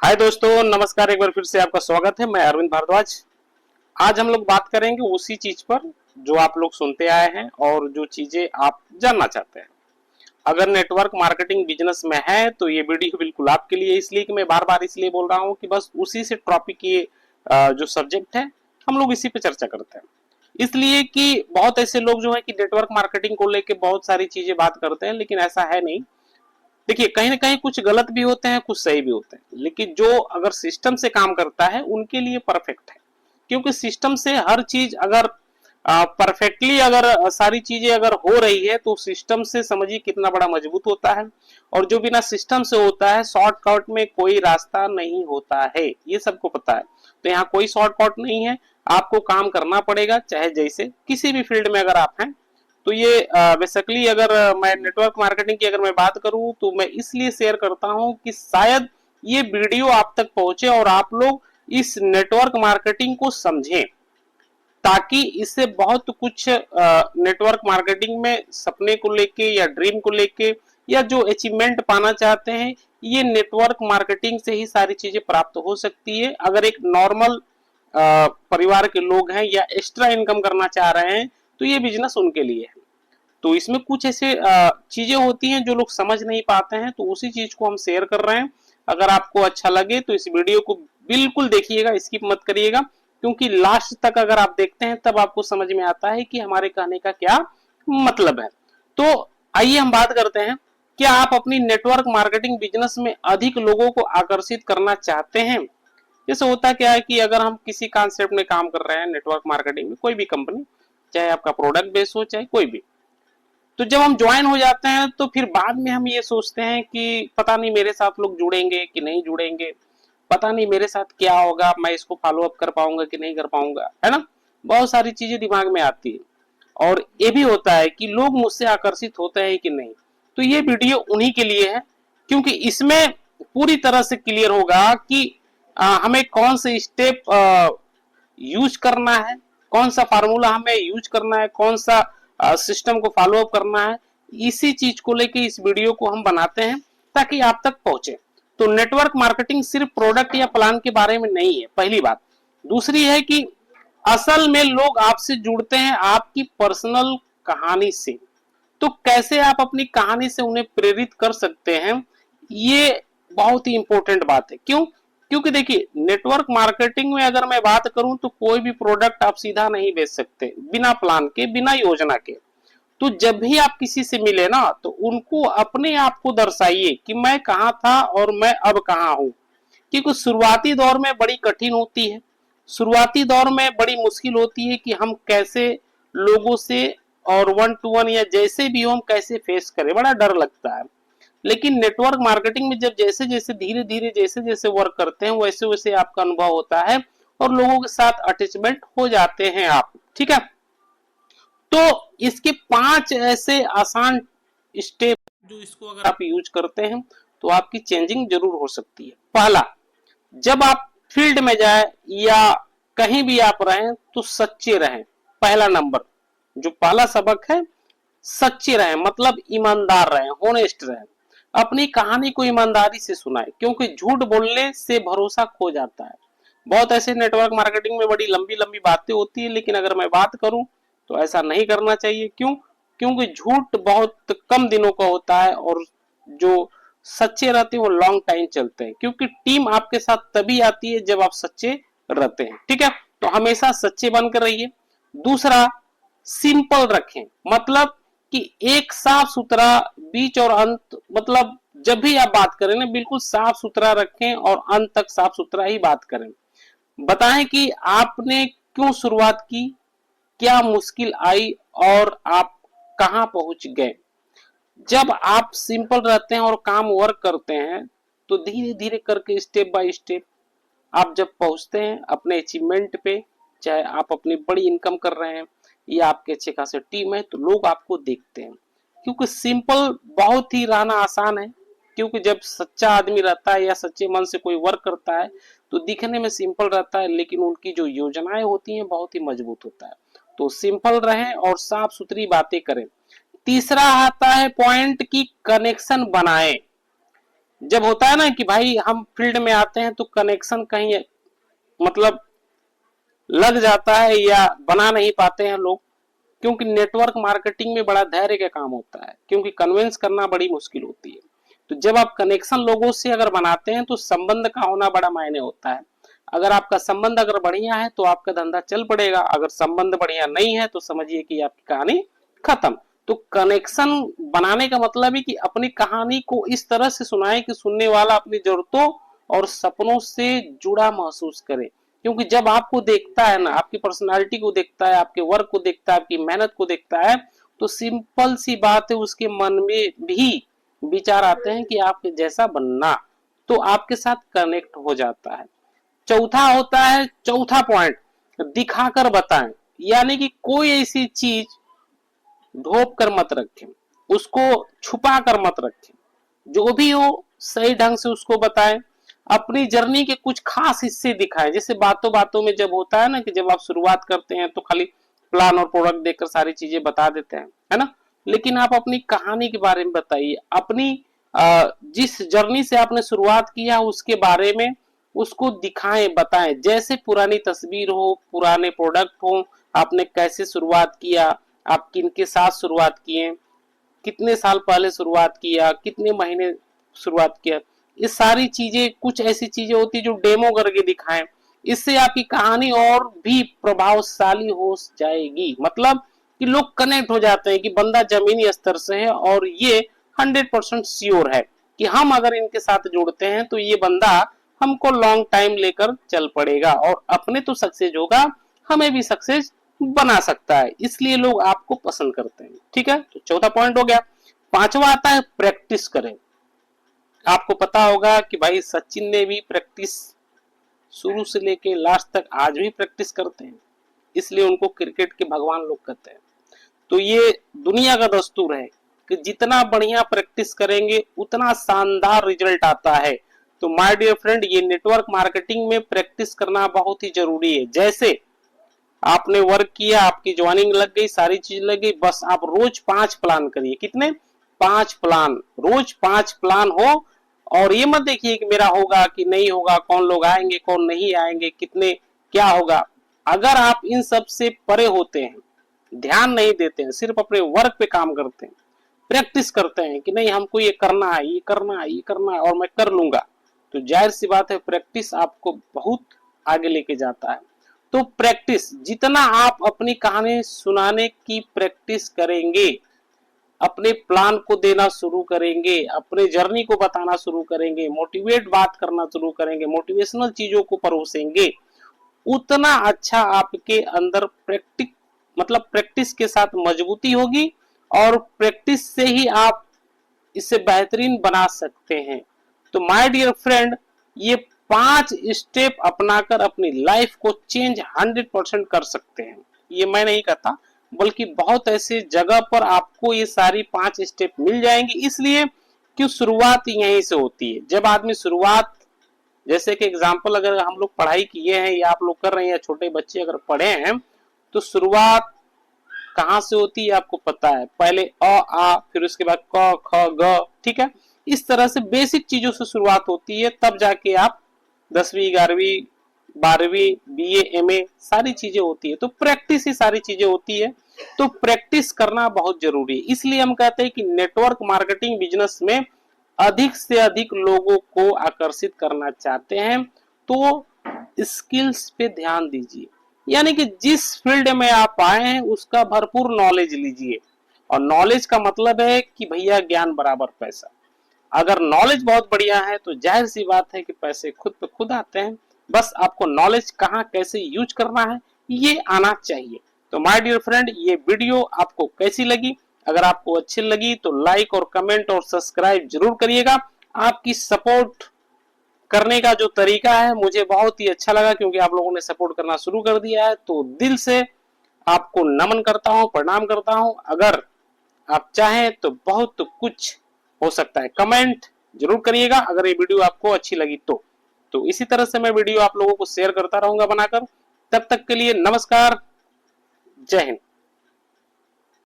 हाय दोस्तों, नमस्कार। एक बार फिर से आपका स्वागत है। मैं अरविंद भारद्वाज। आज हम लोग बात करेंगे उसी चीज पर जो आप लोग सुनते आए हैं और जो चीजें आप जानना चाहते हैं। अगर नेटवर्क मार्केटिंग बिजनेस में है तो ये वीडियो बिल्कुल आपके लिए, इसलिए कि मैं बार बार इसलिए बोल रहा हूँ कि बस उसी से टॉपिक ये जो सब्जेक्ट है हम लोग इसी पे चर्चा करते हैं। इसलिए कि बहुत ऐसे लोग जो है कि नेटवर्क मार्केटिंग को लेके बहुत सारी चीजें बात करते हैं, लेकिन ऐसा है नहीं। देखिए, कहीं ना कहीं कुछ गलत भी होते हैं, कुछ सही भी होते हैं, लेकिन जो अगर सिस्टम से काम करता है उनके लिए परफेक्ट है। क्योंकि सिस्टम से हर चीज अगर परफेक्टली अगर सारी चीजें अगर हो रही है तो सिस्टम से समझिए कितना बड़ा मजबूत होता है। और जो बिना सिस्टम से होता है, शॉर्टकट में कोई रास्ता नहीं होता है, ये सबको पता है। तो यहाँ कोई शॉर्टकट नहीं है, आपको काम करना पड़ेगा, चाहे जैसे किसी भी फील्ड में अगर आप हैं। तो ये बेसिकली अगर मैं नेटवर्क मार्केटिंग की अगर मैं बात करूं तो मैं इसलिए शेयर करता हूं कि शायद ये वीडियो आप तक पहुंचे और आप लोग इस नेटवर्क मार्केटिंग को समझें, ताकि इससे बहुत कुछ नेटवर्क मार्केटिंग में सपने को लेके या ड्रीम को लेके या जो अचीवमेंट पाना चाहते हैं, ये नेटवर्क मार्केटिंग से ही सारी चीजें प्राप्त हो सकती है। अगर एक नॉर्मल परिवार के लोग हैं या एक्स्ट्रा इनकम करना चाह रहे हैं तो ये बिजनेस उनके लिए है। तो इसमें कुछ ऐसे चीजें होती हैं जो लोग समझ नहीं पाते हैं, तो उसी चीज को हम शेयर कर रहे हैं। अगर आपको अच्छा लगे तो इस वीडियो को बिल्कुल देखिएगा, स्किप मत करिएगा, क्योंकि लास्ट तक अगर आप देखते हैं तब आपको समझ में आता है कि हमारे कहने का क्या मतलब है। तो आइए हम बात करते हैं। क्या आप अपनी नेटवर्क मार्केटिंग बिजनेस में अधिक लोगों को आकर्षित करना चाहते हैं? जैसे होता क्या है कि अगर हम किसी कॉन्सेप्ट में काम कर रहे हैं नेटवर्क मार्केटिंग में, कोई भी कंपनी, चाहे आपका प्रोडक्ट बेस हो चाहे कोई भी, तो जब हम ज्वाइन हो जाते हैं तो फिर बाद में हम ये सोचते हैं कि पता नहीं मेरे साथ लोग जुड़ेंगे कि नहीं जुड़ेंगे, पता नहीं मेरे साथ क्या होगा, मैं इसको फॉलो अप कर पाऊंगा कि नहीं कर पाऊंगा, है ना। बहुत सारी चीजें दिमाग में आती है और ये भी होता है कि लोग मुझसे आकर्षित होते हैं कि नहीं। तो ये वीडियो उन्हीं के लिए है, क्योंकि इसमें पूरी तरह से क्लियर होगा कि हमें कौन से स्टेप यूज करना है, कौन सा फार्मूला हमें यूज करना है, कौन सा सिस्टम को फॉलो अप करना है। इसी चीज को लेके इस वीडियो को हम बनाते हैं ताकि आप तक पहुंचे। तो नेटवर्क मार्केटिंग सिर्फ प्रोडक्ट या प्लान के बारे में नहीं है, पहली बात। दूसरी है कि असल में लोग आपसे जुड़ते हैं आपकी पर्सनल कहानी से। तो कैसे आप अपनी कहानी से उन्हें प्रेरित कर सकते हैं, ये बहुत ही इंपॉर्टेंट बात है। क्यों? क्योंकि देखिए, नेटवर्क मार्केटिंग में अगर मैं बात करूं तो कोई भी प्रोडक्ट आप सीधा नहीं बेच सकते बिना प्लान के, बिना योजना के। तो जब भी आप किसी से मिले ना, तो उनको अपने आप को दर्शाइए कि मैं कहां था और मैं अब कहां हूं। क्योंकि शुरुआती दौर में बड़ी कठिन होती है, शुरुआती दौर में बड़ी मुश्किल होती है कि हम कैसे लोगों से और वन टू वन या जैसे भी हो हम कैसे फेस करें, बड़ा डर लगता है। लेकिन नेटवर्क मार्केटिंग में जब जैसे जैसे धीरे धीरे जैसे जैसे वर्क करते हैं वैसे वैसे आपका अनुभव होता है और लोगों के साथ अटैचमेंट हो जाते हैं आप, ठीक है। तो इसके 5 ऐसे आसान स्टेप जो इसको अगर आप यूज करते हैं तो आपकी चेंजिंग जरूर हो सकती है। पहला, जब आप फील्ड में जाए या कहीं भी आप रहें तो सच्चे रहें। पहला नंबर, जो पहला सबक है, सच्चे रहें, मतलब ईमानदार रहें, होनेस्ट रहें। अपनी कहानी को ईमानदारी से सुनाएं, क्योंकि झूठ बोलने से भरोसा खो जाता है। बहुत ऐसे नेटवर्क मार्केटिंग में बड़ी लंबी लंबी बातें होती है, लेकिन अगर मैं बात करूं तो ऐसा नहीं करना चाहिए। क्यों? क्योंकि झूठ बहुत कम दिनों का होता है और जो सच्चे रहते हैं वो लॉन्ग टाइम चलते हैं, क्योंकि टीम आपके साथ तभी आती है जब आप सच्चे रहते हैं, ठीक है। तो हमेशा सच्चे बनकर रहिए। दूसरा, सिंपल रखें, मतलब कि एक साफ सुथरा बीच और अंत, मतलब जब भी आप बात करें ना बिल्कुल साफ सुथरा रखें और अंत तक साफ सुथरा ही बात करें। बताएं कि आपने क्यों शुरुआत की, क्या मुश्किल आई और आप कहां पहुंच गए। जब आप सिंपल रहते हैं और काम वर्क करते हैं तो धीरे धीरे करके स्टेप बाय स्टेप आप जब पहुंचते हैं अपने अचीवमेंट पे, चाहे आप अपनी बड़ी इनकम कर रहे हैं या आपके अच्छे खासे टीम है, तो लोग आपको देखते हैं। क्योंकि सिंपल बहुत ही रहना आसान है, क्योंकि जब सच्चा आदमी रहता है या सच्चे मन से कोई वर्क करता है तो दिखने में सिंपल रहता है, लेकिन उनकी जो योजनाएं होती हैं बहुत ही मजबूत होता है। तो सिंपल रहें और साफ सुथरी बातें करें। तीसरा आता है पॉइंट की कनेक्शन बनाएं। जब होता है ना कि भाई हम फील्ड में आते हैं तो कनेक्शन कहीं मतलब लग जाता है या बना नहीं पाते हैं लोग, क्योंकि नेटवर्क मार्केटिंग में बड़ा धैर्य का काम होता है, क्योंकि कन्विंस करना बड़ी मुश्किल होती है। तो जब आप कनेक्शन लोगों से अगर बनाते हैं तो संबंध का होना बड़ा मायने होता है। अगर आपका संबंध अगर बढ़िया है तो आपका धंधा चल पड़ेगा, अगर संबंध बढ़िया नहीं है तो समझिए कि आपकी कहानी खत्म। तो कनेक्शन बनाने का मतलब है कि अपनी कहानी को इस तरह से सुनाए कि सुनने वाला अपनी जरूरतों और सपनों से जुड़ा महसूस करे। क्योंकि जब आपको देखता है ना, आपकी पर्सनालिटी को देखता है, आपके वर्क को देखता है, आपकी मेहनत को देखता है, तो सिंपल सी बात है उसके मन में भी विचार आते हैं कि आपके जैसा बनना, तो आपके साथ कनेक्ट हो जाता है। चौथा होता है, चौथा पॉइंट, दिखाकर बताएं। यानी कि कोई ऐसी चीज ढोप कर मत रखें, उसको छुपा कर मत रखें, जो भी हो सही ढंग से उसको बताएं। अपनी जर्नी के कुछ खास हिस्से दिखाएं। जैसे बातों बातों में जब होता है ना कि जब आप शुरुआत करते हैं तो खाली प्लान और प्रोडक्ट देखकर सारी चीजें बता देते हैं, है ना। लेकिन आप अपनी कहानी के बारे में बताइए, अपनी जिस जर्नी से आपने शुरुआत किया उसके बारे में उसको दिखाएं, बताएं। जैसे पुरानी तस्वीर हो, पुराने प्रोडक्ट हो, आपने कैसे शुरुआत किया, आप किन के साथ शुरुआत किए, कितने साल पहले शुरुआत किया, कितने महीने शुरुआत किया। ये सारी चीजें, कुछ ऐसी चीजें होती है जो डेमो करके दिखाएं। इससे आपकी कहानी और भी प्रभावशाली हो जाएगी। मतलब कि लोग कनेक्ट हो जाते हैं कि बंदा जमीनी स्तर से है और ये 100% श्योर है कि हम अगर इनके साथ जुड़ते हैं तो ये बंदा हमको लॉन्ग टाइम लेकर चल पड़ेगा और अपने तो सक्सेस होगा, हमें भी सक्सेस बना सकता है। इसलिए लोग आपको पसंद करते हैं। ठीक है, तो चौथा पॉइंट हो गया। पांचवा आता है प्रैक्टिस करें। आपको पता होगा कि भाई सचिन ने भी प्रैक्टिस शुरू से लेके लास्ट तक आज भी प्रैक्टिस करते हैं, इसलिए उनको क्रिकेट के भगवान लोग कहते हैं। तो ये दुनिया का दस्तूर है कि जितना बढ़िया प्रैक्टिस करेंगे उतना शानदार रिजल्ट आता है। तो माय डियर फ्रेंड, ये नेटवर्क मार्केटिंग में प्रैक्टिस करना बहुत ही जरूरी है। जैसे आपने वर्क किया, आपकी ज्वाइनिंग लग गई, सारी चीज लग गई, बस आप रोज 5 प्लान करिए। कितने? 5 प्लान। रोज 5 प्लान हो और ये मत देखिए कि मेरा होगा कि नहीं होगा, कौन लोग आएंगे कौन नहीं आएंगे, कितने क्या होगा। अगर आप इन सब से परे होते हैं, ध्यान नहीं देते हैं, सिर्फ अपने वर्क पे काम करते हैं, प्रैक्टिस करते हैं कि नहीं हमको ये करना है, ये करना है, ये करना है और मैं कर लूंगा, तो जाहिर सी बात है प्रैक्टिस आपको बहुत आगे लेके जाता है। तो प्रैक्टिस, जितना आप अपनी कहानी सुनाने की प्रैक्टिस करेंगे, अपने प्लान को देना शुरू करेंगे, अपने जर्नी को बताना शुरू करेंगे, मोटिवेट बात करना शुरू करेंगे, मोटिवेशनल चीजों को परोसेंगे, उतना अच्छा आपके अंदर प्रैक्टिस के साथ मजबूती होगी और प्रैक्टिस से ही आप इसे बेहतरीन बना सकते हैं। तो माय डियर फ्रेंड, ये 5 स्टेप अपनाकर अपनी लाइफ को चेंज 100% कर सकते हैं। ये मैं नहीं कहता, बल्कि बहुत ऐसे जगह पर आपको ये सारी 5 स्टेप मिल जाएंगी। इसलिए कि शुरुआत यहीं से होती है। जब आदमी शुरुआत, जैसे कि एग्जाम्पल अगर हम लोग पढ़ाई किए हैं या आप लोग कर रहे हैं, छोटे बच्चे अगर पढ़े हैं, तो शुरुआत कहां से होती है आपको पता है। पहले अ आ, फिर उसके बाद क ख ग, ठीक है। इस तरह से बेसिक चीजों से शुरुआत होती है, तब जाके आप 10वीं 11वीं 12वीं बीए एमए सारी चीजें होती है। तो प्रैक्टिस ही सारी चीजें होती है। तो प्रैक्टिस करना बहुत जरूरी है। इसलिए हम कहते हैं कि नेटवर्क मार्केटिंग बिजनेस में अधिक से अधिक लोगों को आकर्षित करना चाहते हैं तो स्किल्स पे ध्यान दीजिए। यानी कि जिस फील्ड में आप आए हैं उसका भरपूर नॉलेज लीजिए। और नॉलेज का मतलब है कि भैया ज्ञान बराबर पैसा। अगर नॉलेज बहुत बढ़िया है तो जाहिर सी बात है कि पैसे खुद पे खुद आते हैं। बस आपको नॉलेज कहाँ कैसे यूज करना है ये आना चाहिए। तो माय डियर फ्रेंड, ये वीडियो आपको कैसी लगी? अगर आपको अच्छी लगी तो लाइक और कमेंट और सब्सक्राइब जरूर करिएगा। आपकी सपोर्ट करने का जो तरीका है मुझे बहुत ही अच्छा लगा, क्योंकि आप लोगों ने सपोर्ट करना शुरू कर दिया है। तो दिल से आपको नमन करता हूं, प्रणाम करता हूं। अगर आप चाहें तो बहुत कुछ हो सकता है। कमेंट जरूर करिएगा अगर ये वीडियो आपको अच्छी लगी तो इसी तरह से मैं वीडियो आप लोगों को शेयर करता रहूंगा बनाकर। तब तक के लिए नमस्कार, जय हिंद।